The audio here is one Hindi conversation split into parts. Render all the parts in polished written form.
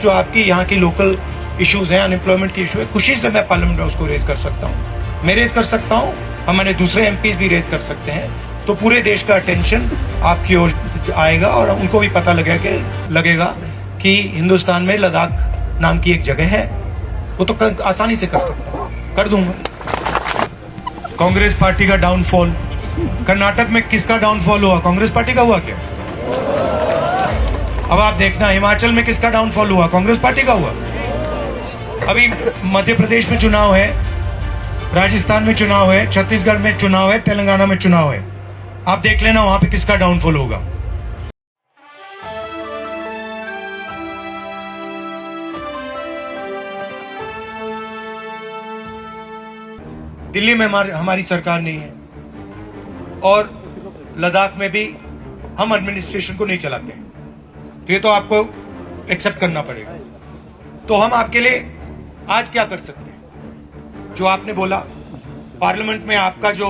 जो आपकी यहाँ की लोकल इश्यूज हैं, अनएम्प्लॉयमेंट की इशू है, खुशी से मैं पार्लियामेंट में उसको रेज कर सकता हूँ। मैं रेज कर सकता हूँ, हमारे दूसरे एमपीज भी रेज कर सकते हैं, तो पूरे देश का अटेंशन आपकी ओर आएगा और उनको भी पता लगेगा कि हिंदुस्तान में लद्दाख नाम की एक जगह है। वो तो आसानी से कर सकता हूँ, कर दूंगा। कांग्रेस पार्टी का डाउनफॉल, कर्नाटक में किसका डाउनफॉल हुआ? कांग्रेस पार्टी का हुआ क्या? अब आप देखना हिमाचल में किसका डाउनफॉल हुआ? कांग्रेस पार्टी का हुआ। अभी मध्य प्रदेश में चुनाव है, राजस्थान में चुनाव है, छत्तीसगढ़ में चुनाव है, तेलंगाना में चुनाव है। आप देख लेना वहां पे किसका डाउनफॉल होगा। दिल्ली में हमारी सरकार नहीं है और लद्दाख में भी हम एडमिनिस्ट्रेशन को नहीं चलाते हैं, तो ये तो आपको एक्सेप्ट करना पड़ेगा। तो हम आपके लिए आज क्या कर सकते हैं? जो आपने बोला पार्लियामेंट में आपका जो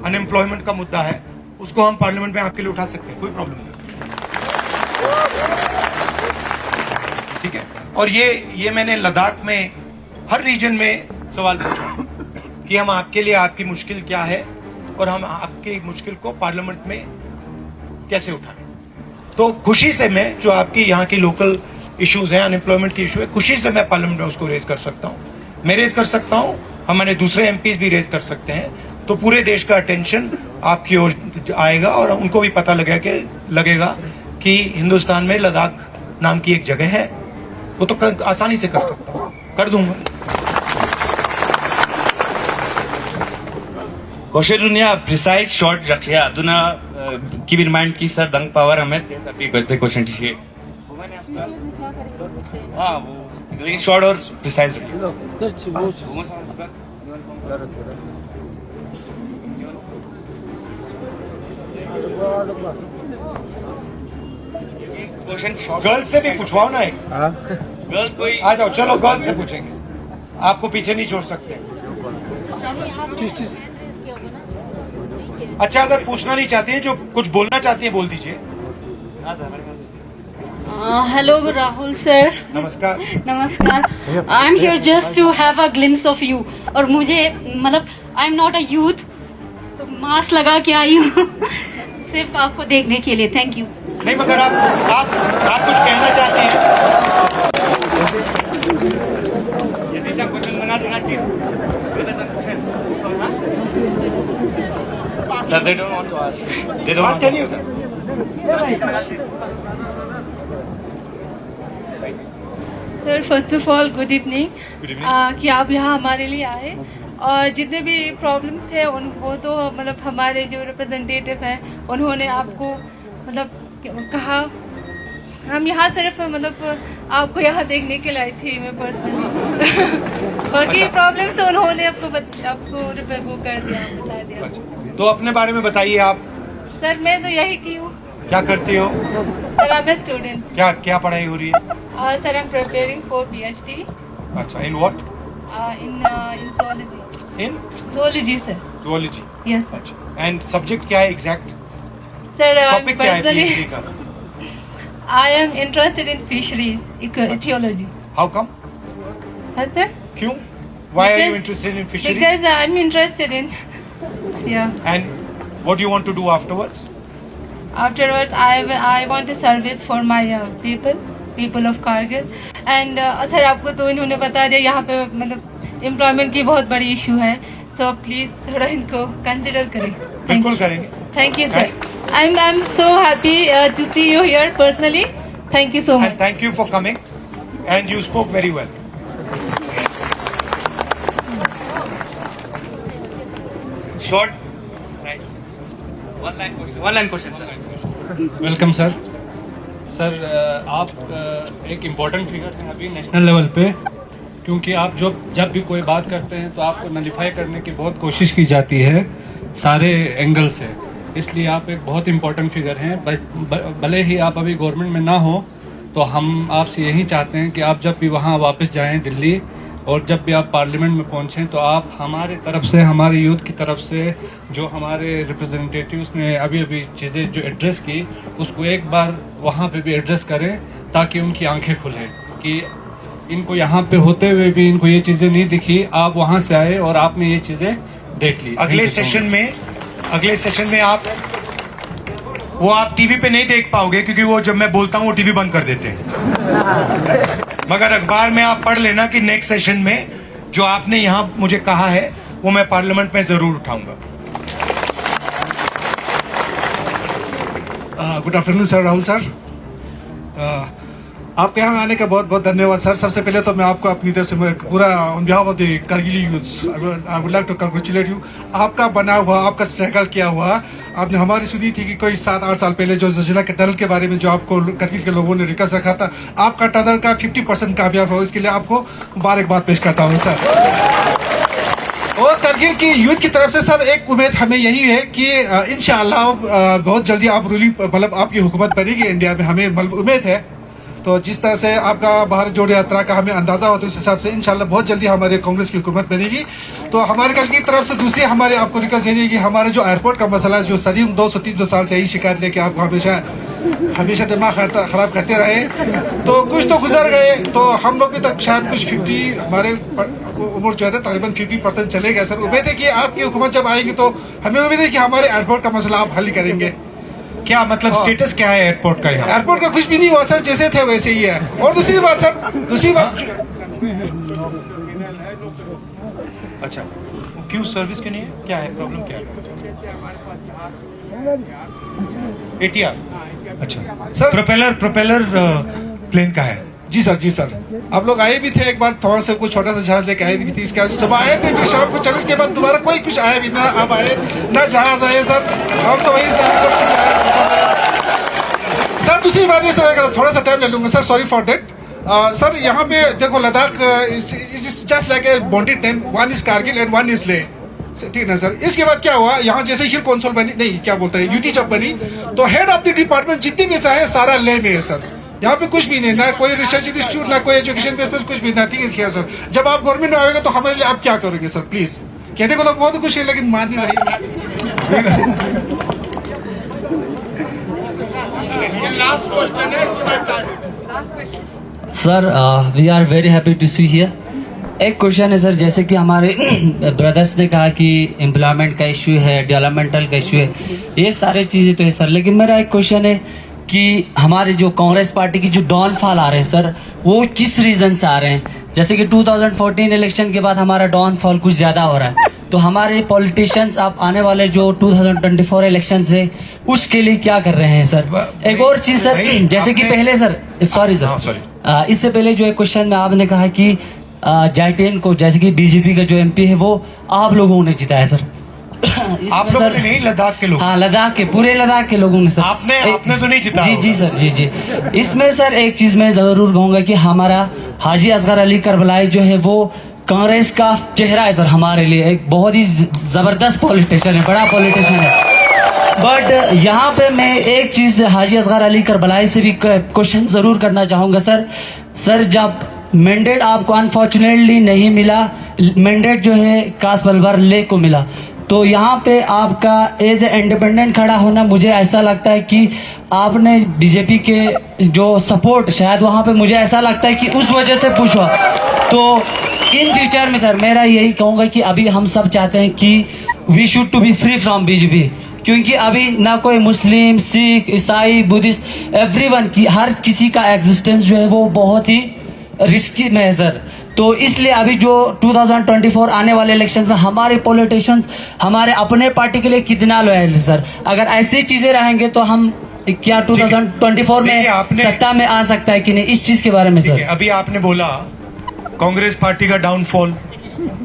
अनएम्प्लॉयमेंट का मुद्दा है उसको हम पार्लियामेंट में आपके लिए उठा सकते हैं, कोई प्रॉब्लम नहीं। ठीक है। और ये मैंने लद्दाख में हर रीजन में सवाल पूछा कि हम आपके लिए आपकी मुश्किल क्या है और हम आपकी मुश्किल को पार्लियामेंट में कैसे उठाएं। तो खुशी से मैं जो आपकी यहाँ की लोकल इश्यूज हैं, अनएम्प्लॉयमेंट की इशू है, खुशी से मैं पार्लियामेंट में उसको रेज कर सकता हूँ। मैं रेज कर सकता हूँ, हमारे दूसरे एमपीज भी रेज कर सकते हैं, तो पूरे देश का अटेंशन आपकी ओर आएगा और उनको भी पता लगेगा कि हिंदुस्तान में लद्दाख नाम की एक जगह है। वो तो आसानी से कर सकता हूँ, कर दूंगा। कौशल प्रिसाइज शॉर्ट रखिए अधुना की रिमाइंड की सर दंग पावर हमें अभी करते क्वेश्चन टीजिए। हाँ वो शॉर्ट और प्रिसाइज क्वेश्चन गर्ल्स से भी पूछवाओ ना, एक गर्ल्स कोई आ जाओ, चलो गर्ल्स से पूछेंगे, आपको पीछे नहीं छोड़ सकते। अच्छा, अगर पूछना नहीं चाहती हैं, जो कुछ बोलना चाहती हैं बोल दीजिए। हेलो राहुल सर, नमस्कार। नमस्कार। I am here just to have a glimpse of you. और मुझे मतलब I am not a youth, तो मास्क लगा के आई हूँ सिर्फ आपको देखने के लिए। Thank you. नहीं, मगर आप कुछ कहना चाहते हैं? क्वेश्चन बना देना sir, they don't want to ask, they mask क्या नहीं होता? Sir first of all good evening. कि आप यहाँ हमारे लिए आए और जितने भी प्रॉब्लम थे वो तो मतलब हमारे जो रिप्रेजेंटेटिव हैं उन्होंने आपको मतलब कहा। हम यहाँ सिर्फ मतलब आपको यहाँ देखने के लिए आई थी मैं पर्सनली बाकी प्रॉब्लम तो उन्होंने आपको वो कर दिया, बता दिया। अच्छा, तो अपने बारे में बताइए आप। सर मैं तो यही की हूँ। क्या करती हो? Sir I am a student. क्या पढ़ाई हो रही है? Sir I am preparing for PhD। अच्छा, in what? In zoology। In zoology sir. zoology। Yes. अच्छा, एंड सब्जेक्ट क्या है एग्जैक्ट? सर टॉपिक क्या है पर्सनली PhD का? I am interested in fisheries, ecology. How come? Huh, sir? क्यों? Why are you Because- interested in fisheries? Because I'm interested in. Yeah. And what do you want to do afterwards? Afterwards, I want a service for my people of Kargil. And sir आपको तो इन्होंने बता दिया यहाँ पे मतलब एम्प्लॉयमेंट की बहुत बड़ी इशू है, so प्लीज थोड़ा इनको कंसिडर करें। बिल्कुल करेंगे। Thank you, sir. I'm so happy to see you here personally. Thank you so much. And thank you for coming. And you spoke very well. Short one line question. Welcome sir. Sir आप एक इम्पोर्टेंट फिगर हैं अभी नेशनल लेवल पे, क्योंकि आप जब भी कोई बात करते हैं तो आपको नलिफाई करने की बहुत कोशिश की जाती है सारे एंगल से, इसलिए आप एक बहुत इम्पोर्टेंट फिगर हैं। भले ही आप अभी गवर्नमेंट में ना हो, तो हम आपसे यही चाहते हैं कि आप जब भी वहाँ वापस जाएं दिल्ली, और जब भी आप पार्लियामेंट में पहुंचें तो आप हमारे तरफ से, हमारे यूथ की तरफ से जो हमारे रिप्रेजेंटेटिव्स ने अभी अभी चीज़ें जो एड्रेस की, उसको एक बार वहाँ पे भी एड्रेस करें ताकि उनकी आंखें खुलें। कि इनको यहाँ पे होते हुए भी इनको ये चीजें नहीं दिखी, आप वहां से आए और आपने ये चीजें देख ली। अगले सेशन में आप टीवी पे नहीं देख पाओगे, क्योंकि वो जब मैं बोलता हूँ वो टीवी बंद कर देते हैं। मगर अखबार में आप पढ़ लेना कि नेक्स्ट सेशन में जो आपने यहाँ मुझे कहा है वो मैं पार्लियामेंट में जरूर उठाऊंगा। Good afternoon sir, Rahul sir. आपके यहाँ आने का बहुत बहुत धन्यवाद सर। सबसे पहले तो मैं आपको अपनी तरफ से पूरा on behalf of the Kargil youths I would like to congratulate you. आपका बना हुआ, आपका स्ट्रगल किया हुआ, आपने हमारी सुनी थी कि कोई 7-8 साल पहले जो जिला के टनल के बारे में जो आपको करगिल के लोगों ने रिक्वेस्ट रखा था, आपका टनल का 50% कामयाब हो, इसके लिए आपको मुबारकबाद पेश करता हूँ सर। और करगिल की यूथ की तरफ से सर एक उम्मीद हमें यही है कि इंशाअल्लाह बहुत जल्दी आप रूलिंग मतलब आपकी हुकूमत बनेगी इंडिया में, हमें उम्मीद है। तो जिस तरह से आपका भारत जोड़ो यात्रा का हमें अंदाजा होता है, उस हिसाब से इंशाल्लाह बहुत जल्दी हमारे कांग्रेस की हुकूमत बनेगी। तो हमारे कल की तरफ से दूसरी हमारे आपको रिक्वेस्ट है कि हमारे जो एयरपोर्ट का मसला है, जो सदियों 200-300 साल से यही शिकायत लेके आपको हमेशा दिमाग खराब करते रहे, तो कुछ तो गुजर गए, तो हम लोग भी तक शायद कुछ 50 हमारे उम्र जो है ना तकरीबन 50% चले गए सर। उम्मीद है कि आपकी हुकूमत जब आएगी तो हमें उम्मीद है कि हमारे एयरपोर्ट का मसला आप हल करेंगे। क्या मतलब स्टेटस क्या है एयरपोर्ट का? यहाँ एयरपोर्ट का कुछ भी नहीं हुआ सर, जैसे थे वैसे ही है। और दूसरी बात अच्छा, क्यों सर्विस क्यों नहीं है? क्या है प्रॉब्लम? क्या है? ATR। अच्छा सर, प्रोपेलर प्लेन का है? जी सर, जी सर। आप लोग आए भी थे एक बार, थोड़ा सा कुछ छोटा सा जहाज लेके आए भी थे, इसके बाद सुबह आए थे, फिर शाम को चले, इसके बाद दोबारा कोई कुछ आया भी ना, आप आए ना जहाज आए सर, हम तो वहीं से सर। दूसरी बात ये सर, थोड़ा सा टाइम ले लूंगा sir, sorry for that sir. यहाँ पे देखो Ladakh is just like a bonded name, one is Kargil and one is Leh, ठीक है सर। इसके बाद क्या हुआ, यहाँ जैसे हिल कौंसल बनी, नहीं क्या बोलते हैं, यूटी जब बनी, तो हेड ऑफ द डिपार्टमेंट जितनी भी है सारा लेह में है सर। यहाँ पे कुछ भी नहीं, ना कोई रिसर्च इंस्टीट्यूट, ना कोई एजुकेशन बेस पर कुछ भी, नथिंग इज हियर सर। जब आप गवर्नमेंट में आएगा तो हमारे लिए आप क्या करोगे सर? प्लीज, कहने को लोग बहुत कुछ है लेकिन मान नहीं रही। Sir we are very happy to see here. एक क्वेश्चन है सर, जैसे कि हमारे ब्रदर्स ने कहा कि एम्प्लॉयमेंट का इश्यू है, डेवलपमेंटल का इश्यू है, ये सारे चीजें तो है सर, लेकिन मेरा एक क्वेश्चन है कि हमारे जो कांग्रेस पार्टी की जो डाउनफॉल आ रहे हैं सर, वो किस रीजन से आ रहे हैं? जैसे कि 2014 इलेक्शन के बाद हमारा डाउनफॉल कुछ ज्यादा हो रहा है, तो हमारे पॉलिटिशियंस अब आने वाले जो 2024 इलेक्शन से उसके लिए क्या कर रहे हैं सर? एक और चीज सर, जैसे कि पहले सर, सॉरी सर, इससे पहले जो एक क्वेश्चन में आपने कहा कि जाइटेन को, जैसे कि बीजेपी का जो MP है वो आप लोगों ने जिताया सर। आप लोगों ने नहीं, लद्दाख के लोग। हाँ, लद्दाख के, पूरे लद्दाख के लोगों ने सर। आपने तो नहीं जिताया। जी सर, जी। इसमें सर एक चीज मैं जरूर कहूंगा कि हमारा हाजी असगर अली करबलाई जो है वो कांग्रेस का चेहरा है सर, हमारे लिए एक बहुत ही जबरदस्त पॉलिटिशियन है, बड़ा पॉलिटिशियन है। बट यहाँ पे मैं एक चीज हाजी असगर अली करबलाई से भी क्वेश्चन जरूर करना चाहूंगा सर, जब मैंडेट आपको अनफॉर्चुनेटली नहीं मिला, मैंडेट जो है कास बलबर ले को मिला, तो यहाँ पे आपका एज ए इंडिपेंडेंट खड़ा होना, मुझे ऐसा लगता है कि आपने बीजेपी के जो सपोर्ट, शायद वहाँ पे मुझे ऐसा लगता है कि उस वजह से पुश हुआ। तो इन फ्यूचर में सर मैं यही कहूँगा कि अभी हम सब चाहते हैं कि we should to be free from BJP, क्योंकि अभी ना कोई मुस्लिम, सिख, ईसाई, बुद्धिस्ट, एवरीवन की, हर किसी का एग्जिस्टेंस जो है वो बहुत ही रिस्की में है सर। तो इसलिए अभी जो 2024 आने वाले इलेक्शन में हमारे पॉलिटिशियंस हमारे अपने पार्टी के लिए कितना लॉयल है सर? अगर ऐसी चीजें रहेंगे तो हम क्या 2024 में सत्ता में आ सकता है कि नहीं, इस चीज के बारे में सर। अभी आपने बोला कांग्रेस पार्टी का डाउनफॉल,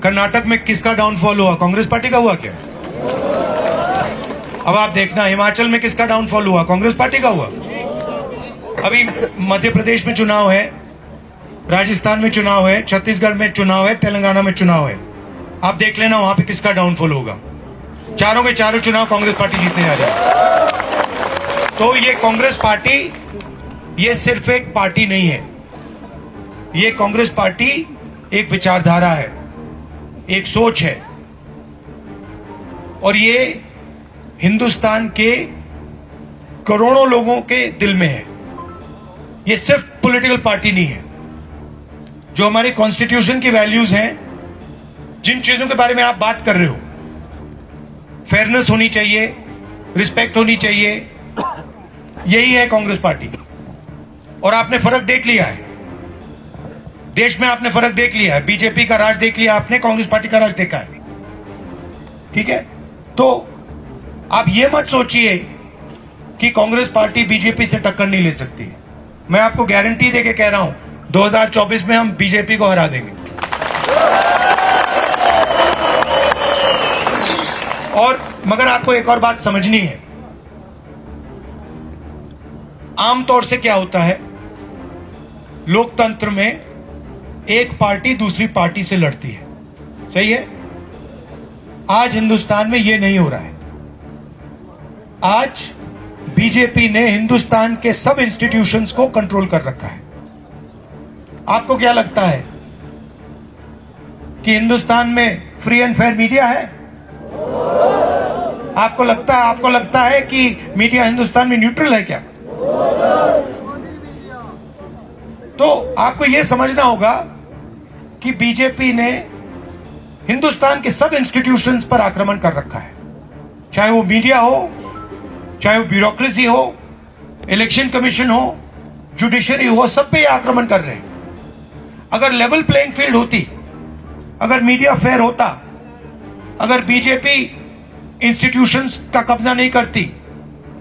कर्नाटक में किसका डाउनफॉल हुआ? कांग्रेस पार्टी का हुआ क्या? अब आप देखना हिमाचल में किसका डाउनफॉल हुआ? कांग्रेस पार्टी का हुआ। अभी मध्य प्रदेश में चुनाव है, राजस्थान में चुनाव है, छत्तीसगढ़ में चुनाव है, तेलंगाना में चुनाव है। आप देख लेना वहां पे किसका डाउनफॉल होगा। चारों के चारों चुनाव कांग्रेस पार्टी जीतने जा रही है। तो ये कांग्रेस पार्टी, ये सिर्फ एक पार्टी नहीं है, ये कांग्रेस पार्टी एक विचारधारा है, एक सोच है, और ये हिंदुस्तान के करोड़ों लोगों के दिल में है। ये सिर्फ पॉलिटिकल पार्टी नहीं है, जो हमारे कॉन्स्टिट्यूशन की वैल्यूज हैं, जिन चीजों के बारे में आप बात कर रहे हो, फेयरनेस होनी चाहिए, रिस्पेक्ट होनी चाहिए, यही है कांग्रेस पार्टी। और आपने फर्क देख लिया है, देश में आपने फर्क देख लिया है। बीजेपी का राज देख लिया आपने, कांग्रेस पार्टी का राज देखा है। ठीक है, तो आप ये मत सोचिए कि कांग्रेस पार्टी बीजेपी से टक्कर नहीं ले सकती। मैं आपको गारंटी देके कह रहा हूं, 2024 में हम बीजेपी को हरा देंगे। और मगर आपको एक और बात समझनी है, आमतौर से क्या होता है, लोकतंत्र में एक पार्टी दूसरी पार्टी से लड़ती है, सही है। आज हिंदुस्तान में यह नहीं हो रहा है। आज बीजेपी ने हिंदुस्तान के सब इंस्टीट्यूशंस को कंट्रोल कर रखा है। आपको क्या लगता है कि हिंदुस्तान में फ्री एंड फेयर मीडिया है? आपको लगता है कि मीडिया हिंदुस्तान में न्यूट्रल है क्या? तो आपको यह समझना होगा कि बीजेपी ने हिंदुस्तान के सब इंस्टीट्यूशंस पर आक्रमण कर रखा है, चाहे वो मीडिया हो, चाहे वो ब्यूरोक्रेसी हो, इलेक्शन कमीशन हो, जुडिशरी हो, सब पे ये आक्रमण कर रहे हैं। अगर लेवल प्लेइंग फील्ड होती, अगर मीडिया फेयर होता, अगर बीजेपी इंस्टीट्यूशंस का कब्जा नहीं करती,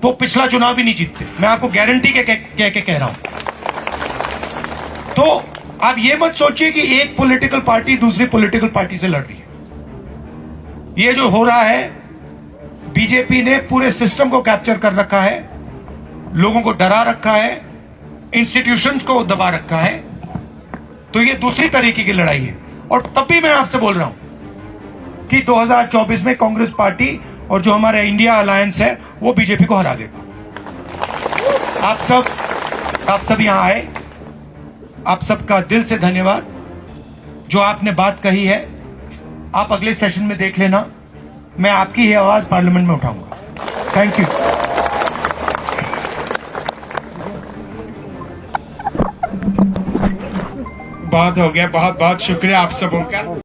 तो पिछला चुनाव भी नहीं जीतते। मैं आपको गारंटी के कह रहा हूं। तो आप ये मत सोचिए कि एक पॉलिटिकल पार्टी दूसरी पॉलिटिकल पार्टी से लड़ रही है। ये जो हो रहा है, बीजेपी ने पूरे सिस्टम को कैप्चर कर रखा है, लोगों को डरा रखा है, इंस्टीट्यूशंस को दबा रखा है। तो ये दूसरी तरीके की लड़ाई है। और तब भी मैं आपसे बोल रहा हूं कि 2024 में कांग्रेस पार्टी और जो हमारा इंडिया अलायंस है वो बीजेपी को हरा देगा। आप सब यहां आए, आप सबका दिल से धन्यवाद। जो आपने बात कही है, आप अगले सेशन में देख लेना, मैं आपकी ही आवाज पार्लियामेंट में उठाऊंगा। Thank you. बहुत हो गया, बहुत बहुत शुक्रिया आप सबों का।